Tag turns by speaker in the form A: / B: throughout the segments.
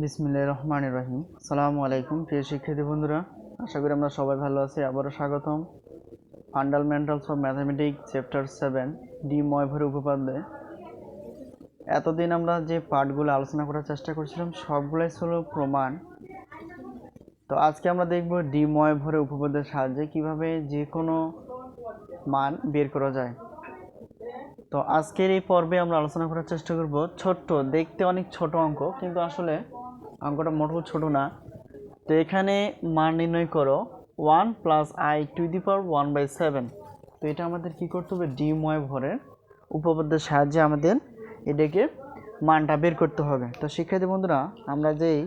A: বিসমিল্লাহির রহমানির রহিম। আসসালামু আলাইকুম প্রিয় শিক্ষার্থী বন্ধুরা, আশা করি আমরা সবাই ভালো আছি। আবারও স্বাগতম fundamentals of mathematics chapter 7 De ময়ভরের উপপাদ্যে। এতদিন আমরা যে পার্টগুলো আলোচনা করার চেষ্টা করছিলাম সবগুলাই ছিল প্রমাণ। তো আজকে আমরা দেখব ডি ময়ভরের উপপাদ্যের সাহায্যে কিভাবে যে কোনো মান বের করা যায়। তো আজকের এই পর্বে আমরা আলোচনা করার চেষ্টা করব ছোট্ট, দেখতে অনেক ছোট অঙ্ক, কিন্তু আসলে অঙ্কটা মোটেও ছোট না। তো এখানে মান নির্ণয় করো 1 + i⁴ তো এটা আমাদের কি করতে হবে, ডি ময়ভরের উপপাদ্যের সাহায্যে আমাদের এটাকে মানটা বের করতে হবে। তো শিক্ষার্থী বন্ধুরা, আমরা যেই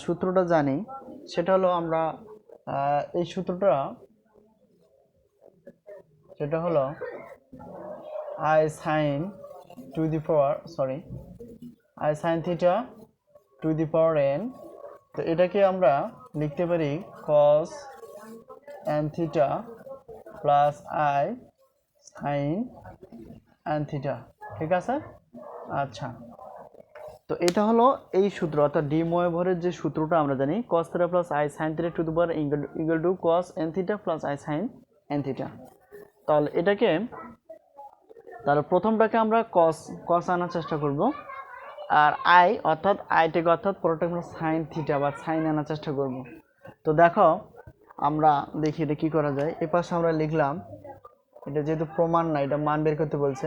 A: সূত্রটা জানি সেটা হলো এই সূত্রটা সেটা হলো i sin θ⁴ n। তো এটাকে আমরা লিখতে পারি cos n θ plus i sin n θ। ঠিক আছে? আচ্ছা, তো এটা হলো এই সূত্র, অর্থাৎ ডি ময়ভরের যে সূত্রটা আমরা জানি cos θ plus i sin θ to the power equal to cos n θ plus i sin n θ। তাহলে এটাকে প্রথমটাকে আমরা cos আনার চেষ্টা করব, আর i অর্থাৎ পুরোটাকে আমরা sin θ বা sin আনার চেষ্টা করব। তো দেখো আমরা দেখি এটা কি করা যায়। এই পাশে আমরা লিখলাম, এটা যেহেতু প্রমাণ না, এটা মান বের করতে বলছে,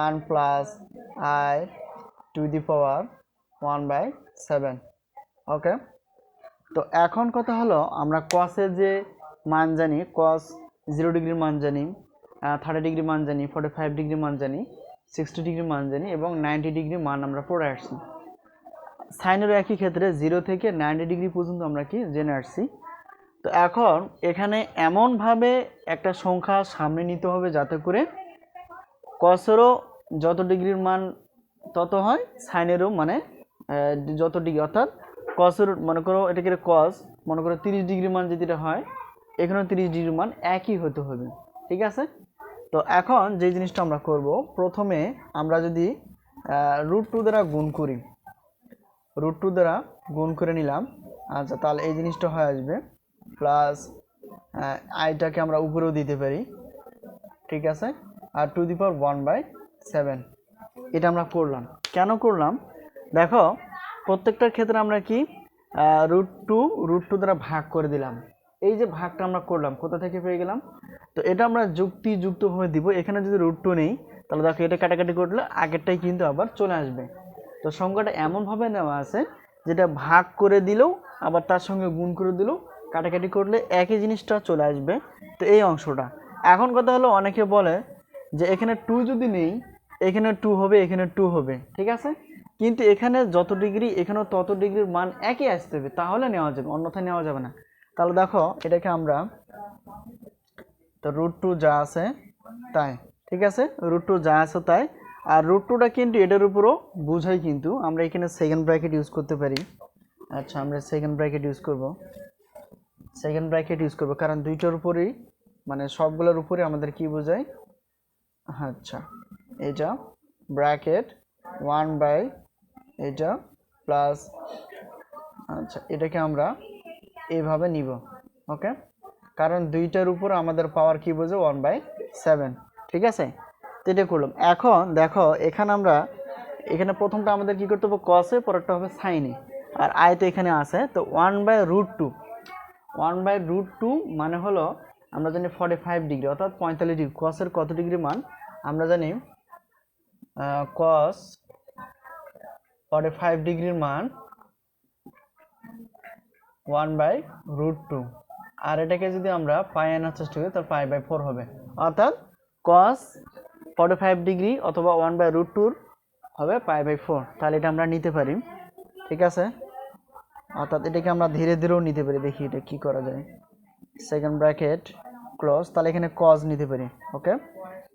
A: 1 + i⁴ ওকে। তো এখন কথা হলো, আমরা cos-এর যে মান জানি, cos 0 ডিগ্রির মান জানি, 30 ডিগ্রি মান জানি, 45 ডিগ্রি মান জানি, 60 ডিগ্রি মান জানি এবং 90 ডিগ্রি মান আমরা পড়ে আসছি। সাইনেরও একই ক্ষেত্রে 0 থেকে 90 ডিগ্রি পর্যন্ত আমরা কি জেনে আসছি। তো এখন এখানে এমনভাবে একটা সংখ্যা সামনে নিতে হবে যাতে করে কসেরও যত ডিগ্রির মান তত হয়, সাইনেরও মানে যত ডিগ্রি, অর্থাৎ কসের মনে করো এটাকে কস মনে করো 30 ডিগ্রি মান যেটা হয়, এখানেও 30 ডিগ্রি মান একই হতে হবে। ঠিক আছে? তো এখন যে জিনিসটা আমরা করব, প্রথমে আমরা যদি √2 দ্বারা গুণ করি, √2 দ্বারা গুণ করে নিলাম। আচ্ছা, তাহলে এই জিনিসটা হয়ে আসবে প্লাস আইটাকে আমরা উপরেও দিতে পারি। ঠিক আছে? আর টু দি পাওয়ার 1/7 এটা আমরা করলাম। কেন করলাম দেখো, প্রত্যেকটার ক্ষেত্রে আমরা কি √2 দ্বারা ভাগ করে দিলাম। এই যে ভাগটা আমরা করলাম, কোথা থেকে পেয়ে গেলাম? তো এটা আমরা যুক্তিযুক্তভাবে দিব। এখানে যদি √2 নেই, তাহলে দেখো এটা কাটাকাটি করলে আগেরটাই কিন্তু আবার চলে আসবে। তো সংখ্যাটা এমনভাবে নেওয়া আছে যেটা ভাগ করে দিলেও আবার তার সঙ্গে গুণ করে দিলেও কাটাকাটি করলে একই জিনিসটা চলে আসবে। তো এই অংশটা এখন কথা হলো, অনেকে বলে যে এখানে 2 যদি নেই, এখানে 2 হবে, এখানে 2 হবে। ঠিক আছে? কিন্তু এখানে যত ডিগ্রি এখানেও তত ডিগ্রির মান একই আসতে হবে, তাহলে নেওয়া যাবে, অন্যথায় নেওয়া যাবে না। তাহলে দেখো এটাকে আমরা, তো √2 যা আছে তাই, ঠিক আছে, √2 যা আছে তাই। আর √2টা কিন্তু এটার উপরও বুঝাই, কিন্তু আমরা এখানে সেকেন্ড ব্র্যাকেট ইউজ করতে পারি। আচ্ছা, আমরা সেকেন্ড ব্র্যাকেট ইউজ করব, কারণ দুইটার উপরেই মানে সবগুলোর উপরে আমাদের কি বোঝায়। আচ্ছা, এটা ব্র্যাকেট 1/ এটা প্লাস, আচ্ছা এটাকে আমরা এইভাবে নিব। ওকে, কারণ দুইটার উপর আমাদের পাওয়ার কি বোঝে 1/7। ঠিক আছে? তো এটা করলাম। এখন দেখো এখানে প্রথমটা আমাদের কি করতে হবে, কসে, পরেরটা হবে সাইনে, আর আই তো এখানে আছে। তো 1/√2 মানে হলো, আমরা জানি 45 ডিগ্রি অর্থাৎ 45 ডিগ্রি। কসের কত ডিগ্রি মান আমরা জানি, কস 45 ডিগ্রির মান 1/√2। আর এটাকে যদি আমরা পাই আনার চেষ্টা করি, তাহলে π/4 হবে, অর্থাৎ cos 45 ডিগ্রি অথবা 1/√2 হবে π/4। তাহলে এটা আমরা নিতে পারি। ঠিক আছে? অর্থাৎ এটাকে আমরা ধীরে ধীরেও নিতে পারি। দেখি এটা কি করা যায়। সেকেন্ড ব্র্যাকেট ক্লোজ, তাহলে এখানে cos নিতে পারি। ওকে,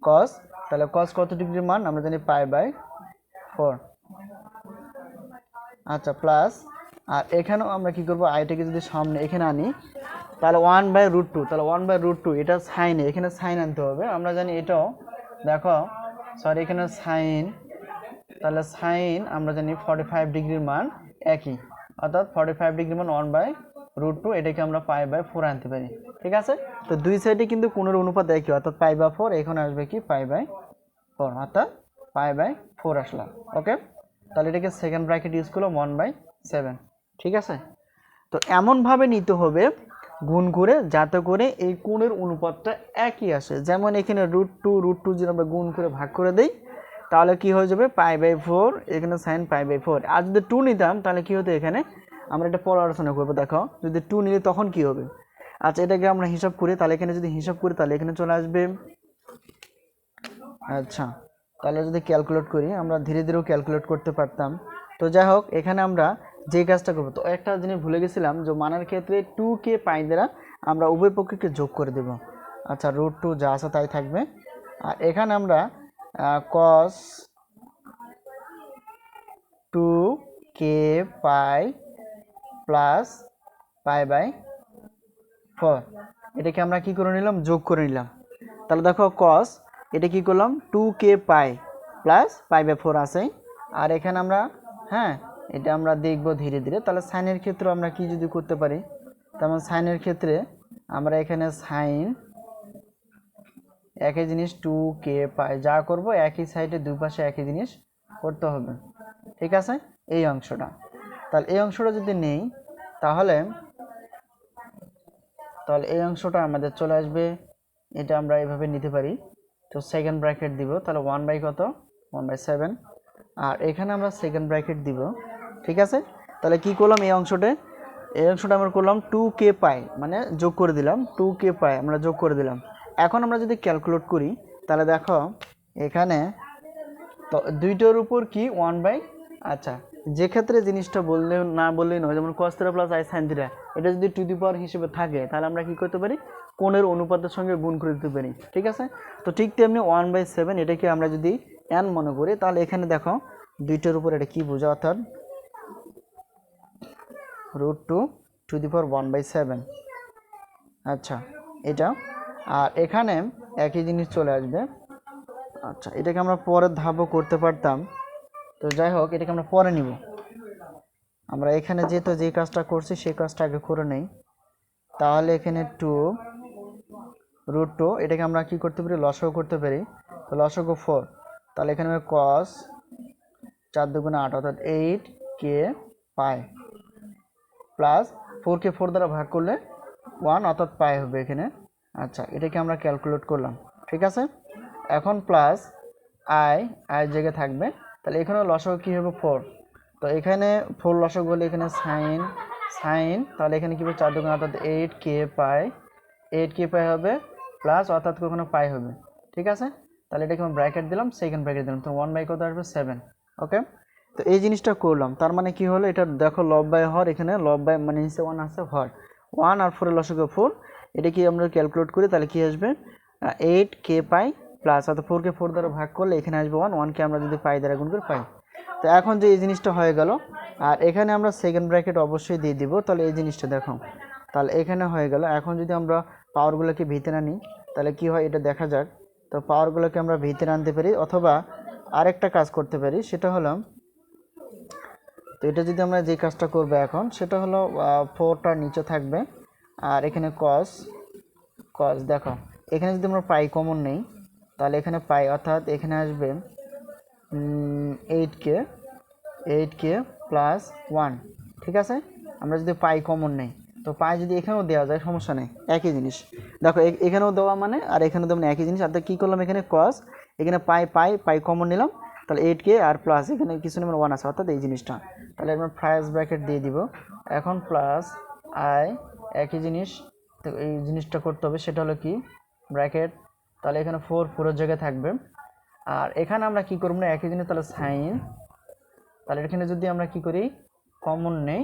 A: cos, তাহলে cos কত ডিগ্রির মান আমরা জানি π/4। আচ্ছা, প্লাস, আর এখানেও আমরা কি করব, আইটাকে যদি সামনে এখানে আনি, তাহলে 1/√2, তাহলে 1/√2 এটা সাইনে, এখানে সাইন আনতে হবে। আমরা জানি এটাও দেখো সরি এখানে সাইন, তাহলে সাইন আমরা জানি 45 ডিগ্রির মান একই, অর্থাৎ 45 ডিগ্রির মান 1/√2, এটাকে আমরা π/4 আনতে পারি। ঠিক আছে, তো দুই সাইডে কিন্তু কোণের অনুপাত একই, অর্থাৎ π/4, এখানে আসবে কি π/4, অর্থাৎ π/4 আসলাম। ওকে, তাহলে এটাকে সেকেন্ড ব্র্যাকেট ইউজ করলাম 1/7। ঠিক আছে, তো এমনভাবে নিতে হবে গুণ করে যাতে করে এই কোণের অনুপাতটা একই আসে। যেমন এখানে √2 যদি আমরা গুণ করে ভাগ করে দেই তাহলে কি হয়ে যাবে π/4, এখানে সাইন π/4। আর যদি 2 নিতাম তাহলে কি হতো, এখানে আমরা এটা পরে আলোচনা করবো। দেখো যদি 2 নিলে তখন কি হবে। আচ্ছা এটাকে আমরা হিসাব করি, তাহলে এখানে যদি হিসাব করি তাহলে এখানে চলে আসবে, আচ্ছা তাহলে যদি ক্যালকুলেট করি, আমরা ধীরে ধীরেও ক্যালকুলেট করতে পারতাম। তো যাই হোক, এখানে আমরা যে কাজটা করবো, তো একটা জিনিস ভুলে গেছিলাম যে মানের ক্ষেত্রে 2কে পাই দ্বারা আমরা উভয় পক্ষকে যোগ করে দেব। আচ্ছা √2 যা আছে তাই থাকবে, আর এখানে আমরা cos 2k পাই প্লাস π/4, এটাকে আমরা কি করে নিলাম, যোগ করে নিলাম। তাহলে দেখো cos, এটা কি করলাম 2k পাই প্লাস π/4 আছে, আর এখানে আমরা হ্যাঁ এটা আমরা দেখব ধীরে ধীরে। তাহলে সাইনের ক্ষেত্রে আমরা কি যদি করতে পারি, তেমন সাইনের ক্ষেত্রে আমরা এখানে সাইন একই জিনিস 2k পাই যা করব একই সাইডে দুই পাশে একই জিনিস করতে হবে। ঠিক আছে, এই অংশটা, তাহলে এই অংশটা যদি নেই তাহলে এই অংশটা আমাদের চলে আসবে, এটা আমরা এভাবে নিতে পারি। তো সেকেন্ড ব্র্যাকেট দিব, তাহলে 1/কত 1/7, আর এখানে আমরা সেকেন্ড ব্র্যাকেট দিব। ঠিক আছে, তাহলে কি করলাম, এই অংশটা আমরা করলাম 2k পাই, মানে যোগ করে দিলাম 2k পাই আমরা যোগ করে দিলাম। এখন আমরা যদি ক্যালকুলেট করি তাহলে দেখো এখানে তো দুইটার উপর কি 1/, আচ্ছা যে ক্ষেত্রে জিনিসটা বললেই নয়, যেমন cos θ প্লাস i sin θ, এটা যদি টু দি পাওয়ার হিসেবে থাকে তাহলে আমরা কি করতে পারি, কোণের অনুপাতের সঙ্গে গুণ করে দিতে পারি। ঠিক আছে, তো ঠিক তেমনি 1/7 এটাকে আমরা যদি n মনে করি তাহলে এখানে দেখো দুইটার উপর এটা কি বোঝা, অর্থাৎ √2 টু দি পাওয়ার 1/7। আচ্ছা এটা, আর এখানে একই জিনিস চলে আসবে। আচ্ছা এটাকে আমরা পরের ধাপও করতে পারতাম, তো যাই হোক এটাকে আমরা পরে নিব। আমরা এখানে যেহেতু যে কাজটা করছি সেই কাজটা আগে করে নেই। তাহলে এখানে 2 এটাকে আমরা কি করতে পারি, লসাগু করতে পারি। তো লসাগু 4, তাহলে এখানে cos 4 × 8 অর্থাৎ 8k পাই প্লাস 4কে 4 দ্বারা ভাগ করলে 1 অর্থাৎ পাই হবে এখানে। আচ্ছা এটাকে আমরা ক্যালকুলেট করলাম। ঠিক আছে, এখন প্লাস i জায়গায় থাকবে, তাহলে এখানে লসাগু কী হবে 4, তো এখানে 4 লসাগু হলে এখানে সাইন তাহলে এখানে কী হবে 4 × 8 অর্থাৎ 8k পাই হবে প্লাস অর্থাৎ কখনো পাই হবে। ঠিক আছে, তাহলে এটাকে আমি ব্র্যাকেট দিলাম, সেকেন্ড ব্র্যাকেট দিলাম, তো 1/কত আসবে 7। ওকে, তো এই জিনিসটা করলাম, তার মানে কি হলো, এটা দেখো লব বাই হর, এখানে লব বাই মানে নিচে 1 আছে, হর 1 আর 4 এর লসাগু 4, এটা কি আমরা ক্যালকুলেট করি তাহলে কি আসবে 8k পাই প্লাস অর্থাৎ 4কে 4 দ্বারা ভাগ করলে এখানে আসবে 1কে আমরা যদি পাই দ্বারা গুণ করি পাই। তো এখন যে এই জিনিসটা হয়ে গেল, আর এখানে আমরা সেকেন্ড ব্র্যাকেট অবশ্যই দিয়ে দিব। তাহলে এই জিনিসটা দেখো, তাহলে এখানে হয়ে গেল। এখন যদি আমরা পাওয়ারগুলোকে ভিতরে আনি তাহলে কি হয় এটা দেখা যাক। তো পাওয়ারগুলোকে আমরা ভিতরে আনতে পারি, অথবা আরেকটা কাজ করতে পারি, সেটা হলো, তো এটা যদি আমরা যে কাজটা করবো এখন সেটা হলো 4টা নিচে থাকবে, আর এখানে cos দেখো এখানে যদি আমরা পাই কমন নেই তাহলে এখানে পাই অর্থাৎ এখানে আসবে 8k প্লাস 1। ঠিক আছে, আমরা যদি পাই কমন নেই, তো পাই যদি এখানেও দেওয়া যায় সমস্যা নেই, একই জিনিস। দেখো এখানেও দেওয়া মানে আর এখানেও দেওয়া মানে একই জিনিস। অর্থাৎ কী করলাম, এখানে cos, এখানে পাই কমন নিলাম, তাহলে 8k আর প্লাস এখানে কিছু নেই 1 আছে, অর্থাৎ এই জিনিসটা। তাহলে আমরা ফার্স্ট ব্র্যাকেট দিয়ে দিব, এখন প্লাস i একই জিনিস। তো এই জিনিসটা করতে হবে, সেটা হলো কি ব্র্যাকেট, তাহলে এখানে 4 পুরো জায়গায় থাকবে, আর এখানে আমরা কি করব না একই জিনিস, তাহলে সাইন, তাহলে এখানে যদি আমরা কি করি কমন নেই,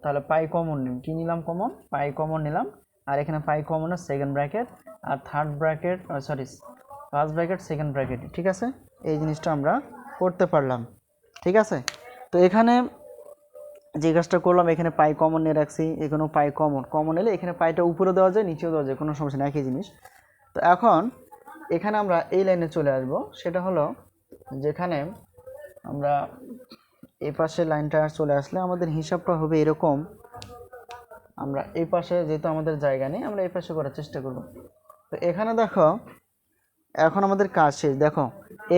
A: তাহলে পাই কমন নিই, কি নিলাম কমন, পাই কমন নিলাম, আর এখানে পাই কমন সেকেন্ড ব্র্যাকেট, আর third bracket first bracket second bracket. ঠিক আছে, এই জিনিসটা আমরা করতে পারলাম। ঠিক আছে, তো এখানে যে কাজটা করলাম, এখানে পাই কমন নিয়ে রাখছি, এখানেও পাই কমন এলে এখানে পাইটা উপরে দেওয়া যায় নিচেও দেওয়া যায়, কোনো সমস্যা নেই, একই জিনিস। তো এখন এখানে আমরা এই লাইনে চলে আসব, সেটা হলো যেখানে আমরা এই পাশে লাইনটা চলে আসলে আমাদের হিসাবটা হবে এরকম। আমরা এই পাশে যেহেতু আমাদের জায়গা নেই, আমরা এই পাশে করার চেষ্টা করব। তো এখানে দেখো এখন আমাদের কাজ শেষ। দেখো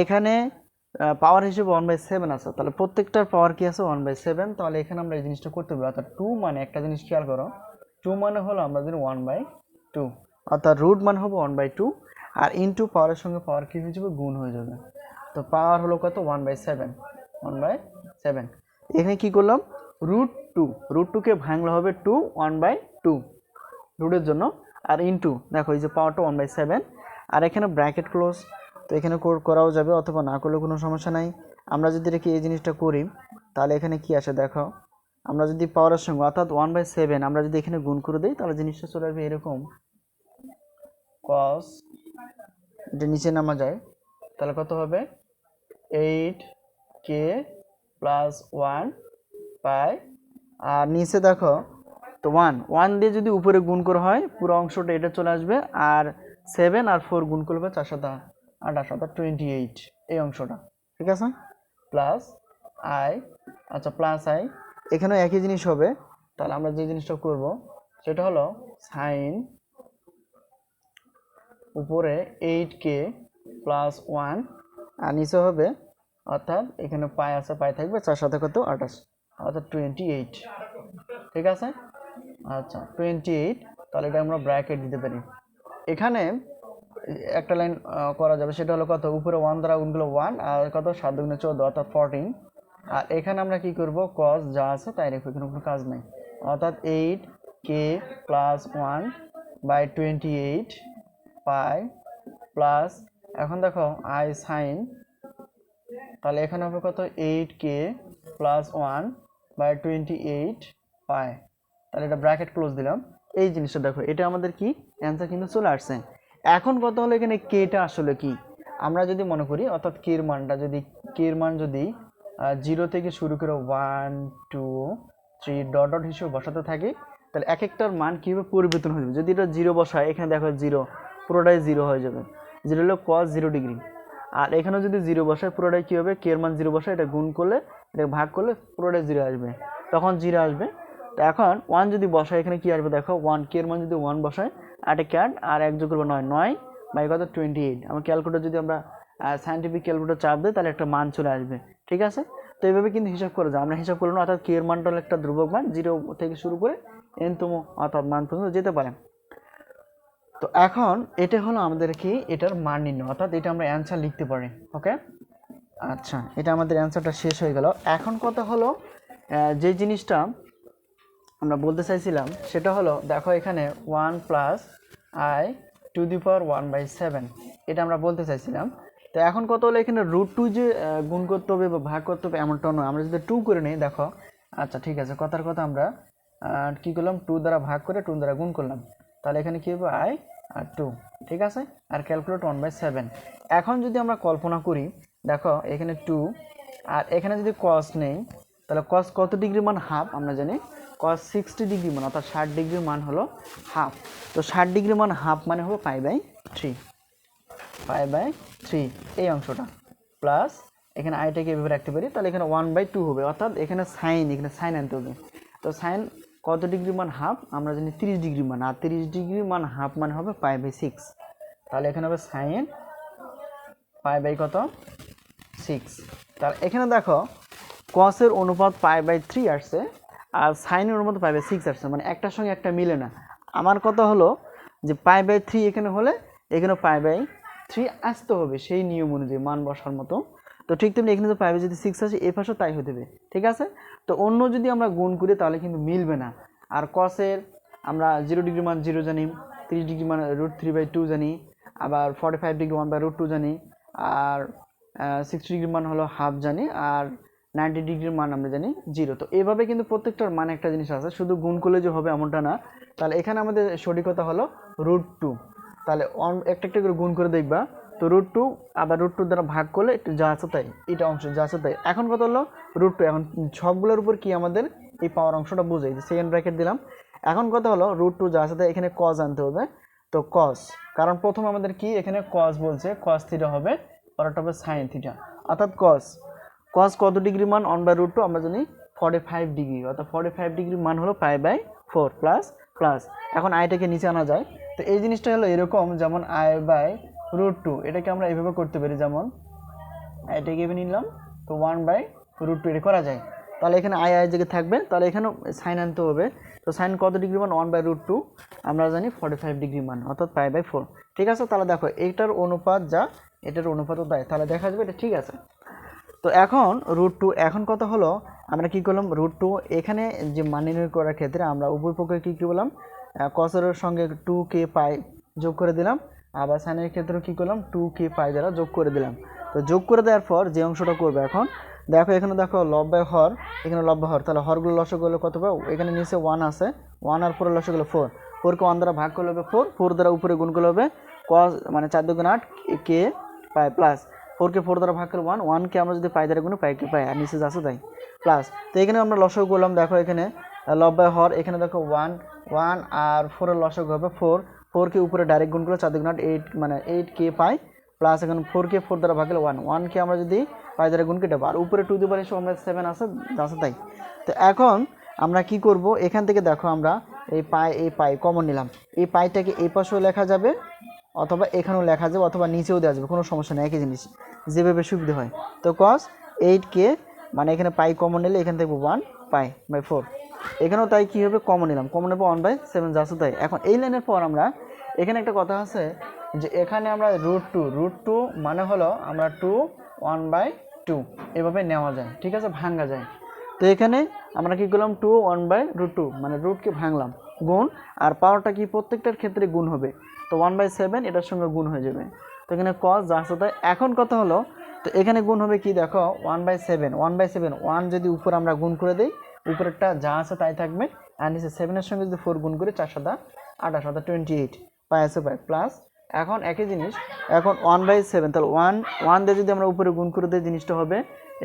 A: এখানে পাওয়ার হিসেবে 1/7 আছে, তাহলে প্রত্যেকটার পাওয়ার কি আছে 1/7। তাহলে এখানে আমরা এই জিনিসটা করতে পারবো। অর্থাৎ 2 মানে একটা জিনিস খেয়াল করো, 2 মানে হলো আমরা জানি 1/2, অর্থাৎ রুট মানে হবে 1/2, আর ইনটু পাওয়ারের সঙ্গে পাওয়ার কি হয়ে যাবে, গুণ হয়ে যাবে। তো পাওয়ার হলো কত 1/7, 1/7। এখানে কি করলাম, √2কে ভাঙলে হবে 1/2 রুটের জন্য, আর ইনটু দেখো এই যে পাওয়ারটা 1/7, আর এখানে ব্র্যাকেট ক্লোজ। তো এখানে করাও যাবে অথবা না করলেও কোনো সমস্যা নাই। আমরা যদি রেখে এই জিনিসটা করি তাহলে এখানে কি আসে দেখো, আমরা যদি পাওয়ারের সঙ্গে অর্থাৎ 1/7 আমরা যদি এখানে গুণ করে দিই তাহলে জিনিসটা চলে আসবে এরকম, cos, এটা নিচে নামা যায়, তাহলে কত হবে 8k + 1 পাই, আর নিচে দেখো তো 1 দিয়ে যদি উপরে গুণ করা হয় পুরো অংশটা এটা চলে আসবে, আর 7 আর 4 গুণ করলে 4 × 7 = 28, অর্থাৎ 28 এই অংশটা, ঠিক আছে। প্লাস আই, আচ্ছা প্লাস আই, এখানেও একই জিনিস হবে। তাহলে আমরা যে জিনিসটা করব সেটা হলো সাইন উপরে 8k + 1 আর নিচে হবে, অর্থাৎ এখানে পাই আছে, পাই থাকবে 4 × 7 = কত 28, অর্থাৎ 28, ঠিক আছে। আচ্ছা 28, তাহলে এটা আমরা ব্র্যাকেট দিতে পারি। এখানে একটা লাইন করা যাবে, সেটা হলো কত, উপরে 1 দ্বারা গুণ করলে 1, আর কত 7 × 14 অর্থাৎ 14, আর এখানে আমরা কি করব, cos যা আছে তাই রেখে, এখানে কোনো কাজ নাই, অর্থাৎ 8k + 1/28 পাই প্লাস, এখন দেখো i sin, তাহলে এখানে হবে কত 8k + 1/28 পাই, তাহলে এটা ব্র্যাকেট ক্লোজ দিলাম। এই জিনিসটা দেখো এটা আমাদের কি অ্যান্সার কিন্তু চলে আসছে। এখন কত হলো এখানে কেটা আসলে কি, আমরা যদি মনে করি অর্থাৎ কে এর মান যদি 0 থেকে শুরু করে 1 2 3 ডট ডট হিসেবে বসাতে থাকি, তাহলে এক একটার মান কীভাবে পরিবর্তন হয়ে যাবে। যদি এটা 0 বসায়, এখানে দেখো 0, পুরোটাই 0 হয়ে যাবে, 0 হলো cos 0 ডিগ্রি। আর এখানে যদি 0 বসায় পুরোটাই কী হবে, কে এর মান 0 বসায়, এটা গুণ করলে এটা ভাগ করলে পুরোটাই 0 আসবে, তখন 0 আসবে। তো এখন 1 যদি বসায়, এখানে কি আসবে দেখো, 1 কে এর মান যদি 1 বসায়, 8 ক্যাট আর 1 যোগ করবো 9, 9 বাই কত 28। আমার ক্যালকুলেটর যদি আমরা সায়েন্টিফিক ক্যালকুলেটর চাপ দিই তাহলে একটা মান চলে আসবে, ঠিক আছে। তো এইভাবে কিন্তু হিসাব করে যায়, আমরা হিসাব করলাম, অর্থাৎ কে এর মানটা হলো একটা ধ্রুবক মান, 0 থেকে শুরু করে এনতম অর্থাৎ মান পর্যন্ত যেতে পারে। তো এখন এটা হলো আমাদের কি এটার মান নির্ণয়, অর্থাৎ এটা আমরা অ্যান্সার লিখতে পারি, ওকে। আচ্ছা এটা আমাদের অ্যান্সারটা শেষ হয়ে গেল। এখন কথা হলো যে জিনিসটা আমরা বলতে চাইছিলাম সেটা হলো, দেখো এখানে 1 + i⁴ এটা আমরা বলতে চাইছিলাম। তো এখন কত হলো, এখানে √2 যে গুণ করতে হবে বা ভাগ করতে হবে এমনটা নয়, আমরা যদি 2 করে নিই দেখো, আচ্ছা ঠিক আছে, কথার কথা আমরা কি করলাম, 2 দ্বারা ভাগ করে 2 দ্বারা গুণ করলাম, তাহলে এখানে কি হবে i আর 2, ঠিক আছে, আর ক্যালকুলেট 1/7। এখন যদি আমরা কল্পনা করি, দেখো এখানে 2 আর এখানে যদি cos নেই, তাহলে cos কত ডিগ্রি মান, হাফ, আমরা জানি cos 60 ডিগ্রি মান, অর্থাৎ 60 ডিগ্রির মান হলো হাফ। তো 60 ডিগ্রি মান হাফ মানে হবে π/3 এই অংশটা, প্লাস এখানে আইটাকে এভাবে রাখতে পারি, তাহলে এখানে 1/2 হবে, অর্থাৎ এখানে সাইন আনতে হবে। তো সাইন কত ডিগ্রি মান, হাফ, আমরা জানি 30 ডিগ্রি মান, আর 30 ডিগ্রি মান হাফ মানে হবে π/6, তাহলে এখানে হবে সাইন π/কত 6। তাহলে এখানে দেখো কসের অনুপাত π/3 আসছে, আর সাইনের অনুপাত π/6 আসছে, মানে একটার সঙ্গে একটা মিলে না। আমার কথা হলো যে π/3 এখানে হলে এখানে π/3 আসতে হবে সেই নিয়ম অনুযায়ী মান বসার মতো। তো ঠিক তেমনি এখানে তো যদি 6 আসে, এ পাশেও তাই হতে হবে, ঠিক আছে। তো অন্য যদি আমরা গুণ করি তাহলে কিন্তু মিলবে না। আর কসের আমরা 0 ডিগ্রি মান 0 জানি, 30 ডিগ্রি মান √3/2 জানি, আবার 45 ডিগ্রি 1/√2 জানি, আর 60 ডিগ্রি মান হলো হাফ জানি, আর 90 ডিগ্রির মান আমরা জানি 0। তো এইভাবে কিন্তু প্রত্যেকটার মান একটা জিনিস আছে, শুধু গুণ করলে যে হবে এমনটা না। তাহলে এখানে আমাদের সঠিকতা হলো √2, তাহলে একটা একটা করে গুণ করে দেখবা, তো √2 আবার √2 দ্বারা ভাগ করলে যা আছে তাই, এটা অংশ যা আছে তাই। এখন কত হলো √2, এখন সবগুলোর উপর কি আমাদের এই পাওয়ার অংশটা বোঝাই, সেকেন্ড ব্র্যাকেট দিলাম। এখন কত হলো √2 যা আছে তাই, এখানে cos আনতে হবে, তো কস, কারণ প্রথম আমাদের কি এখানে কস বলছে, কস থিটা হবে, পরেরটা হবে সাইন থিটা। অর্থাৎ কস কস কত ডিগ্রি মান, 1/√2 আমরা জানি 45 ডিগ্রি, অর্থাৎ 45 ডিগ্রি মান হলো π/4 প্লাস প্লাস। এখন আইটাকে নিচে আনা যায়, তো এই জিনিসটা হলো এরকম, যেমন i/√2 এটাকে আমরা এইভাবে করতে পারি, যেমন এটাকে এভাবে নিলাম, তো 1/√2 এটা করা যায়। তাহলে এখানে আই জায়গায় থাকবে, তাহলে এখানেও সাইন আনতে হবে। তো সাইন কত ডিগ্রি মান, 1/√2 আমরা জানি 45 ডিগ্রি মান, অর্থাৎ π/4। ঠিক আছে, তাহলে দেখো এইটার অনুপাত যা এটার অনুপাতও তাই, তাহলে দেখা যাবে এটা ঠিক আছে। তো এখন √2 এখন কথা হলো আমরা কি করলাম, √2 এখানে যে মান নির্ণয় করার ক্ষেত্রে আমরা উভয় পক্ষে কী বললাম, কসের সঙ্গে 2k পাই যোগ করে দিলাম, আবার সাইনের ক্ষেত্রেও কী করলাম 2k পাই দ্বারা যোগ করে দিলাম। তো যোগ করে দেওয়ার পর যে অংশটা করবে, এখন দেখো এখানে দেখো লব্বায় হর, এখানে লব্বা হর, তাহলে হরগুলো লসক করলে কত পাবো, এখানে নিচে 1 আছে, 1 আর 4 লসক করলে 4, 4কে 1 দ্বারা ভাগ করলে হবে 4, 4 দ্বারা উপরে গুণ করলে হবে কস, মানে 4 × 8 কে পাই প্লাস 4কে 4 দ্বারা ভাগ করে 1, 1কে আমরা যদি পাই দ্বারা গুণ পাইকে পাই, আর নিচে যাচ্ছে তাই প্লাস। তো এখানে আমরা লসক করলাম, দেখো এখানে লব্বায় হর, এখানে দেখো 1 1 আর 4 এর লসক হবে 4, 4কে উপরে ডাইরেক্ট গুণ করলে 4 × 8 8, মানে 8k পাই প্লাস এখানে 4কে 4 দ্বারা ভাগ করলে 1, 1কে আমরা যদি পাই দ্বারা গুণ কেটে, আর উপরে 2 দিয়ে আমরা 7 আছে যাচ্ছে তাই। তো এখন আমরা কি করব, এখান থেকে দেখো আমরা এই পাই কমন নিলাম, এই পাইটাকে এই পাশেও লেখা যাবে, অথবা এখানেও লেখা যাবে, অথবা নিচেও দেওয়া যাবে, কোনো সমস্যা নেই, একই জিনিস যেভাবে সুবিধা হয়। তো cos 8k, মানে এখানে পাই কমন নিলে এখান থেকে 1π/4, এখানেও তাই কী হবে, কমন নিলাম, কমন নেবো 1/7 যাচ্ছে তাই। এখন এই লাইনের পর আমরা এখানে একটা কথা আছে যে এখানে আমরা √2 মানে হলো আমরা 2 1/2 এভাবে নেওয়া যায়, ঠিক আছে, ভাঙা যায়। তো এখানে আমরা কি করলাম 2 1/√2, মানে রুটকে ভাঙলাম, গুণ, আর পাওয়ারটা কি প্রত্যেকটার ক্ষেত্রে গুণ হবে, তো 1/7 এটার সঙ্গে গুণ হয়ে যাবে। তো এখানে cos যা আছে তাই। এখন কথা হলো, তো এখানে গুণ হবে কি, দেখো 1/7 1 যদি উপর আমরা গুণ করে দিই, উপরেরটা যা আছে তাই থাকবে, আর নিচে 7-এর সঙ্গে যদি 4 গুণ করি 4 × 7 = 28, অর্থাৎ 28 পাই আছে পাই প্লাস। এখন একই জিনিস, এখন 1/7, তাহলে 1 দিয়ে যদি আমরা উপরে গুণ করে দিই জিনিসটা হবে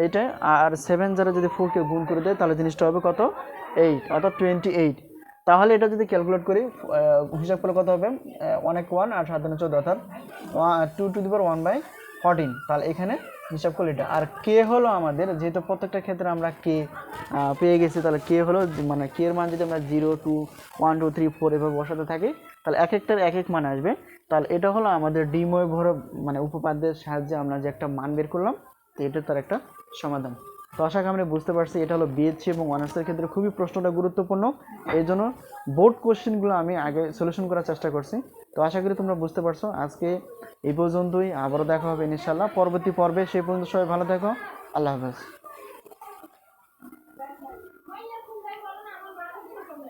A: এইটা, আর 7 যারা যদি 4কে গুণ করে দেয় তাহলে জিনিসটা হবে কত, 8, অর্থাৎ 28। তাহলে এটা যদি ক্যালকুলেট করি হিসাব করলে কত হবে, 1 1 আর 7 14, অর্থাৎ 2^1/14। তাহলে এখানে হিসাব করলে এটা, আর কে হলো আমাদের, যেহেতু প্রত্যেকটা ক্ষেত্রে আমরা কে পেয়ে গেছি, তাহলে কে হলো, মানে কে এর মান যদি আমরা 0 2 1 2 3 4 এভাবে বসাতে থাকি, তাহলে এক একটার এক এক মান আসবে। তাহলে এটা হলো আমাদের ডিময় ভর, মানে উপপাদ্যের সাহায্যে আমরা যে একটা মান বের করলাম, তো এটা তার একটা সমাধান। তো আশা করি আমরা বুঝতে পারছি, এটা হলো বিএসসি এবং অনার্সের ক্ষেত্রে খুবই প্রশ্নটা গুরুত্বপূর্ণ, এই জন্য বোর্ড কোশ্চেনগুলো আমি আগে সলিউশন করার চেষ্টা করছি। তো আশা করি তোমরা বুঝতে পারছো। আজকে এই পর্যন্তই, আবারও দেখা হবে ইনশাআল্লাহ পরবর্তী পর্বে। সেই পর্যন্ত সবাই ভালো থাকো, আল্লাহ হাফেজ।